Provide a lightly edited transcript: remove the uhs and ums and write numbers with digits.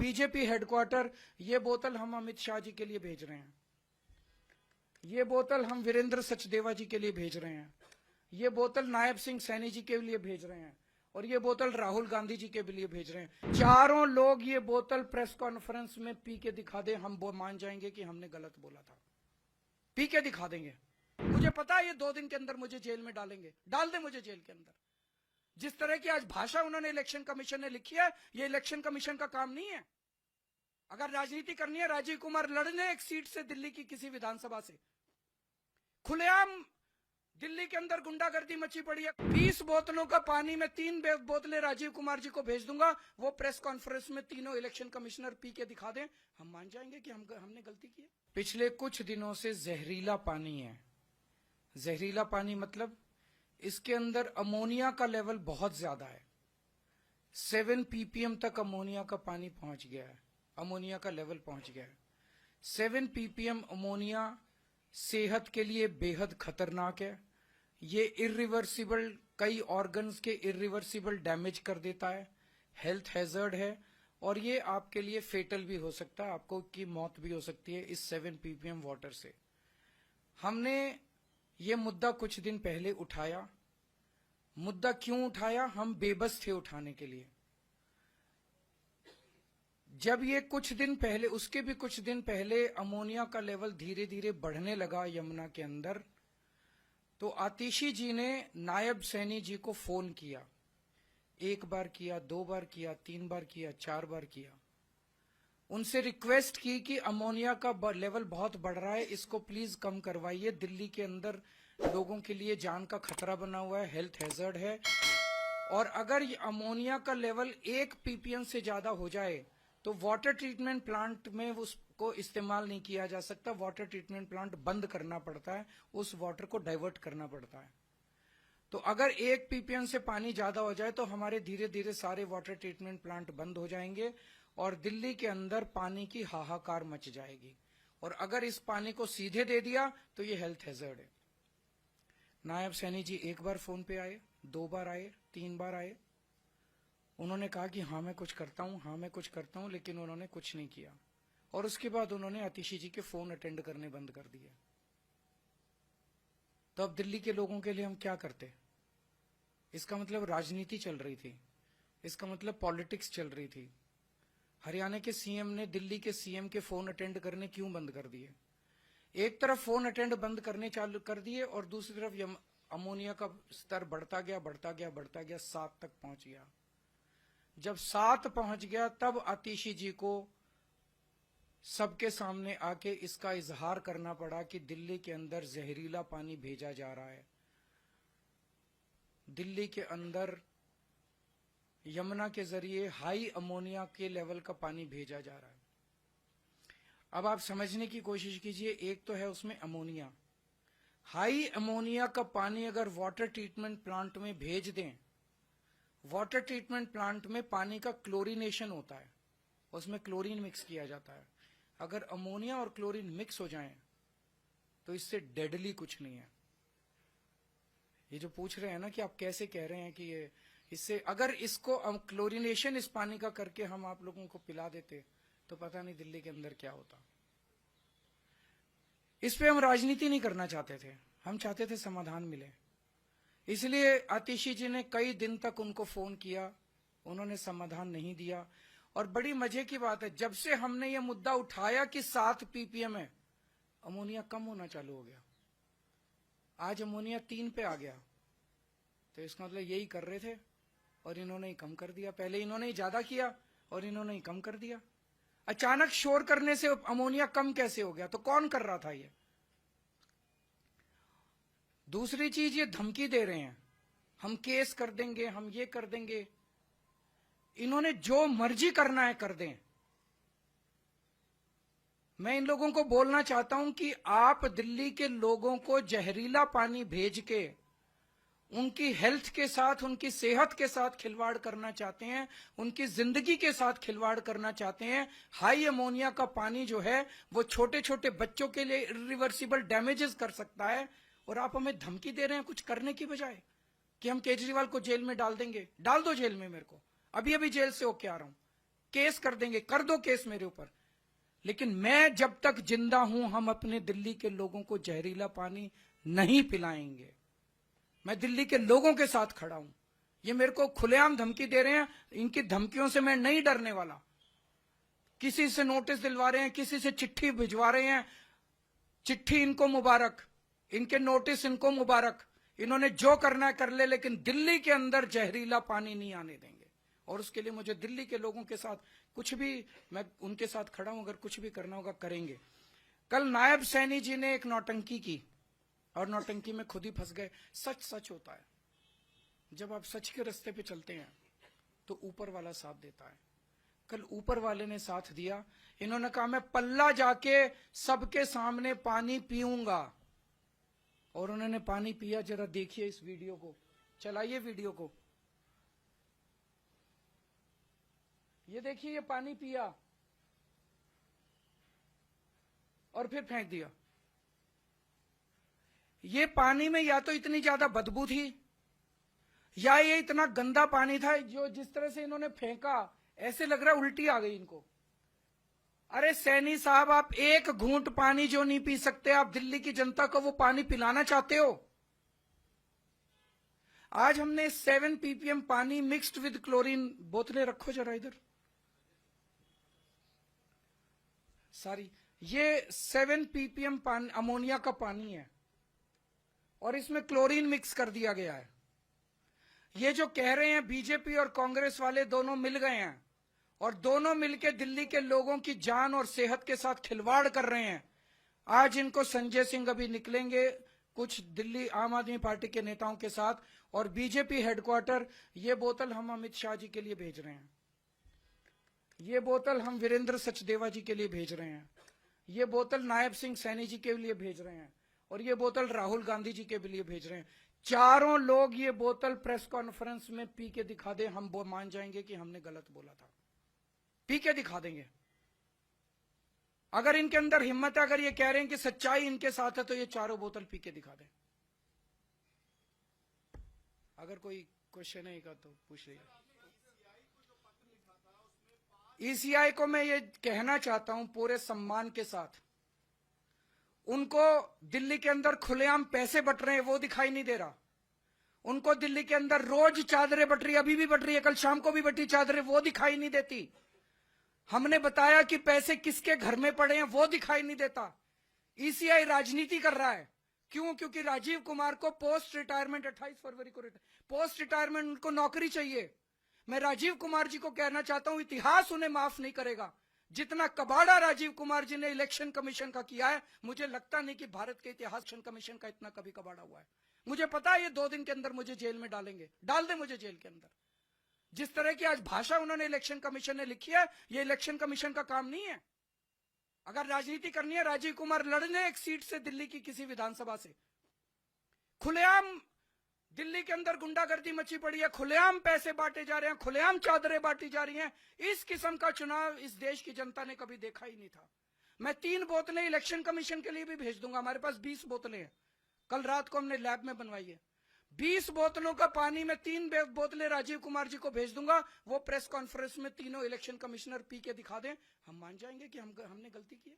BJP headquarter, ये बोतल हम अमित शाह जी के लिए भेज रहे हैं, ये बोतल हम वीरेंद्र सचदेवा जी के लिए भेज रहे हैं, ये बोतल नायब सिंह सैनी जी के लिए भेज रहे हैं, और ये बोतल राहुल गांधी जी के लिए भेज रहे हैं। चारों लोग ये बोतल प्रेस कॉन्फ्रेंस में पी के दिखा दे, हम वो मान जाएंगे कि हमने गलत बोला था। पी के दिखा देंगे। मुझे पता है ये 2 दिन के अंदर मुझे जेल में डालेंगे, डाल दे मुझे जेल के अंदर। जिस तरह की आज भाषा उन्होंने इलेक्शन कमीशन ने लिखी है, ये इलेक्शन कमीशन का काम नहीं है। अगर राजनीति करनी है, राजीव कुमार लड़ने एक सीट से दिल्ली की किसी विधानसभा से, खुलेआम दिल्ली के अंदर गुंडागर्दी मची पड़ी है। 20 बोतलों का पानी में 3 बोतलें राजीव कुमार जी को भेज दूंगा, वो प्रेस कॉन्फ्रेंस में तीनों इलेक्शन कमिश्नर पी के दिखा दें, हम मान जाएंगे कि हमने गलती की है। पिछले कुछ दिनों से जहरीला पानी है। जहरीला पानी मतलब इसके अंदर अमोनिया का लेवल बहुत ज्यादा है। 7 ppm तक अमोनिया का पानी पहुंच गया है, अमोनिया का लेवल पहुंच गया है। 7 ppm अमोनिया सेहत के लिए बेहद खतरनाक है। ये इरिवर्सिबल, कई ऑर्गन्स के इरिवर्सिबल डैमेज कर देता है, हेल्थ हैजर्ड है, और ये आपके लिए फेटल भी हो सकता है, आपको की मौत भी हो सकती है इस 7 ppm वाटर से। हमने ये मुद्दा कुछ दिन पहले उठाया। मुद्दा क्यों उठाया? हम बेबस थे उठाने के लिए। जब ये कुछ दिन पहले, उसके भी कुछ दिन पहले अमोनिया का लेवल धीरे धीरे बढ़ने लगा यमुना के अंदर, तो आतिशी जी ने नायब सैनी जी को फोन किया। 1 बार किया, 2 बार किया, 3 बार किया, 4 बार किया। उनसे रिक्वेस्ट की कि अमोनिया का लेवल बहुत बढ़ रहा है, इसको प्लीज कम करवाइए। दिल्ली के अंदर लोगों के लिए जान का खतरा बना हुआ है, हेल्थ हैजर्ड है, और अगर ये अमोनिया का लेवल 1 ppm से ज्यादा हो जाए तो वाटर ट्रीटमेंट प्लांट में उसको इस्तेमाल नहीं किया जा सकता। वाटर ट्रीटमेंट प्लांट बंद करना पड़ता है, उस वाटर को डाइवर्ट करना पड़ता है। तो अगर 1 ppm से पानी ज्यादा हो जाए तो हमारे धीरे धीरे सारे वाटर ट्रीटमेंट प्लांट बंद हो जाएंगे और दिल्ली के अंदर पानी की हाहाकार मच जाएगी। और अगर इस पानी को सीधे दे दिया तो ये हेल्थ हैजर्ड है। नायब सैनी जी 1 बार फोन पे आए, 2 बार आए, 3 बार आए। उन्होंने कहा कि हाँ मैं कुछ करता हूं, हाँ मैं कुछ करता हूं, लेकिन उन्होंने कुछ नहीं किया। और उसके बाद उन्होंने आतिशी जी के फोन अटेंड करने बंद कर दिए। तो अब दिल्ली के लोगों के लिए हम क्या करते? इसका मतलब राजनीति चल रही थी, इसका मतलब पॉलिटिक्स चल रही थी। हरियाणा के सीएम ने दिल्ली के सीएम के फोन अटेंड करने क्यों बंद कर दिए? एक तरफ फोन अटेंड बंद करने चालू कर दिए और दूसरी तरफ अमोनिया का स्तर बढ़ता गया, बढ़ता गया, बढ़ता गया, 7 तक पहुंच गया। जब 7 पहुंच गया तब आतिशी जी को सबके सामने आके इसका इजहार करना पड़ा कि दिल्ली के अंदर जहरीला पानी भेजा जा रहा है, दिल्ली के अंदर यमुना के जरिए हाई अमोनिया के लेवल का पानी भेजा जा रहा है। अब आप समझने की कोशिश कीजिए, एक तो है उसमें अमोनिया, हाई अमोनिया का पानी अगर वाटर ट्रीटमेंट प्लांट में भेज दें, वाटर ट्रीटमेंट प्लांट में पानी का क्लोरीनेशन होता है, उसमें क्लोरीन मिक्स किया जाता है। अगर अमोनिया और क्लोरीन मिक्स हो जाएं तो इससे डेडली कुछ नहीं है। ये जो पूछ रहे हैं ना कि आप कैसे कह रहे हैं कि ये इससे, अगर इसको क्लोरीनेशन इस पानी का करके हम आप लोगों को पिला देते तो पता नहीं दिल्ली के अंदर क्या होता। इस पे हम राजनीति नहीं करना चाहते थे, हम चाहते थे समाधान मिले। इसलिए आतिशी जी ने कई दिन तक उनको फोन किया, उन्होंने समाधान नहीं दिया। और बड़ी मजे की बात है, जब से हमने ये मुद्दा उठाया कि 7 ppm है, अमोनिया कम होना चालू हो गया। आज अमोनिया 3 पे आ गया, तो इसका मतलब यही कर रहे थे और इन्होंने ही कम कर दिया। पहले इन्होंने ही ज्यादा किया और इन्होंने ही कम कर दिया। अचानक शोर करने से अमोनिया कम कैसे हो गया? तो कौन कर रहा था ये? दूसरी चीज, ये धमकी दे रहे हैं, हम केस कर देंगे, हम ये कर देंगे। इन्होंने जो मर्जी करना है कर दें। मैं इन लोगों को बोलना चाहता हूं कि आप दिल्ली के लोगों को जहरीला पानी भेज के उनकी हेल्थ के साथ, उनकी सेहत के साथ खिलवाड़ करना चाहते हैं, उनकी जिंदगी के साथ खिलवाड़ करना चाहते हैं। हाई अमोनिया का पानी जो है वो छोटे छोटे बच्चों के लिए इरिवर्सिबल डैमेजेस कर सकता है, और आप हमें धमकी दे रहे हैं कुछ करने की बजाय कि हम केजरीवाल को जेल में डाल देंगे। डाल दो जेल में, मेरे को अभी अभी जेल से होके आ रहा हूं। केस कर देंगे, कर दो केस मेरे ऊपर, लेकिन मैं जब तक जिंदा हूं हम अपने दिल्ली के लोगों को जहरीला पानी नहीं पिलाएंगे। मैं दिल्ली के लोगों के साथ खड़ा हूं। ये मेरे को खुलेआम धमकी दे रहे हैं, इनकी धमकियों से मैं नहीं डरने वाला। किसी से नोटिस दिलवा रहे हैं, किसी से चिट्ठी भिजवा रहे हैं, चिट्ठी इनको मुबारक, इनके नोटिस इनको मुबारक, इन्होंने जो करना है कर ले, लेकिन दिल्ली के अंदर जहरीला पानी नहीं आने देंगे। और उसके लिए मुझे दिल्ली के लोगों के साथ कुछ भी, मैं उनके साथ खड़ा हूं, अगर कुछ भी करना होगा करेंगे। कल नायब सैनी जी ने एक नौटंकी की और नौटंकी में खुद ही फंस गए। सच सच होता है, जब आप सच के रास्ते पे चलते हैं तो ऊपर वाला साथ देता है। कल ऊपर वाले ने साथ दिया। इन्होंने कहा मैं पल्ला जाके सबके सामने पानी पीऊंगा, और उन्होंने पानी पिया। जरा देखिए इस वीडियो को, चलाइए वीडियो को, ये देखिए, ये पानी पिया और फिर फेंक दिया। ये पानी में या तो इतनी ज्यादा बदबू थी, या ये इतना गंदा पानी था, जो जिस तरह से इन्होंने फेंका ऐसे लग रहा उल्टी आ गई इनको। अरे सैनी साहब, आप एक घूंट पानी जो नहीं पी सकते, आप दिल्ली की जनता को वो पानी पिलाना चाहते हो? आज हमने 7 ppm पानी मिक्स्ड विद क्लोरीन, बोतलें रखो जरा इधर, सॉरी, ये 7 ppm पानी अमोनिया का पानी है और इसमें क्लोरीन मिक्स कर दिया गया है। ये जो कह रहे हैं बीजेपी और कांग्रेस वाले दोनों मिल गए हैं और दोनों मिलकर दिल्ली के लोगों की जान और सेहत के साथ खिलवाड़ कर रहे हैं। आज इनको संजय सिंह अभी निकलेंगे कुछ दिल्ली आम आदमी पार्टी के नेताओं के साथ, और बीजेपी हेडक्वार्टर, ये बोतल हम अमित शाह जी के लिए भेज रहे हैं, ये बोतल हम वीरेंद्र सचदेवा जी के लिए भेज रहे हैं, ये बोतल नायब सिंह सैनी जी के लिए भेज रहे हैं, और ये बोतल राहुल गांधी जी के लिए भेज रहे हैं। चारों लोग ये बोतल प्रेस कॉन्फ्रेंस में पी के दिखा दे, हम वो मान जाएंगे कि हमने गलत बोला था। पी के दिखा देंगे। अगर इनके अंदर हिम्मत है, अगर ये कह रहे हैं कि सच्चाई इनके साथ है, तो ये चारों बोतल पी के दिखा दें। अगर कोई क्वेश्चन है का तो पूछ लीजिए। ईसीआई को मैं ये कहना चाहता हूं पूरे सम्मान के साथ, उनको दिल्ली के अंदर खुलेआम पैसे बट रहे हैं वो दिखाई नहीं दे रहा। उनको दिल्ली के अंदर रोज चादरें बट रही, अभी भी बट रही है, कल शाम को भी बटी चादरें, वो दिखाई नहीं देती। हमने बताया कि पैसे किसके घर में पड़े हैं, वो दिखाई नहीं देता। ईसीआई राजनीति कर रहा है। क्यों? क्योंकि राजीव कुमार को पोस्ट रिटायरमेंट 28 फरवरी को पोस्ट रिटायरमेंट उनको नौकरी चाहिए। मैं राजीव कुमार जी को कहना चाहता हूं, इतिहास उन्हें माफ नहीं करेगा। जितना कबाड़ा राजीव कुमार जी ने इलेक्शन कमीशन का किया है, मुझे लगता नहीं कि भारत के इतिहास इलेक्शन कमीशन का इतना कभी कबाड़ा हुआ है। मुझे पता है ये 2 दिन के अंदर मुझे जेल में डालेंगे, डाल दे मुझे जेल के अंदर। जिस तरह की आज भाषा उन्होंने इलेक्शन कमीशन ने लिखी है, ये इलेक्शन कमीशन का काम नहीं है। अगर राजनीति करनी है, राजीव कुमार लड़ने एक सीट से दिल्ली की किसी विधानसभा से। खुलेआम दिल्ली के अंदर गुंडागर्दी मची पड़ी है, खुलेआम पैसे बांटे जा रहे हैं, खुलेआम चादरें बांटी जा रही हैं। इस किस्म का चुनाव इस देश की जनता ने कभी देखा ही नहीं था। मैं 3 बोतलें इलेक्शन कमीशन के लिए भी भेज दूंगा। हमारे पास 20 बोतलें हैं, कल रात को हमने लैब में बनवाई है। 20 बोतलों का पानी में 3 बोतलें राजीव कुमार जी को भेज दूंगा। वो प्रेस कॉन्फ्रेंस में तीनों इलेक्शन कमिश्नर पी के दिखा दें, हम मान जाएंगे कि हमने गलती की है।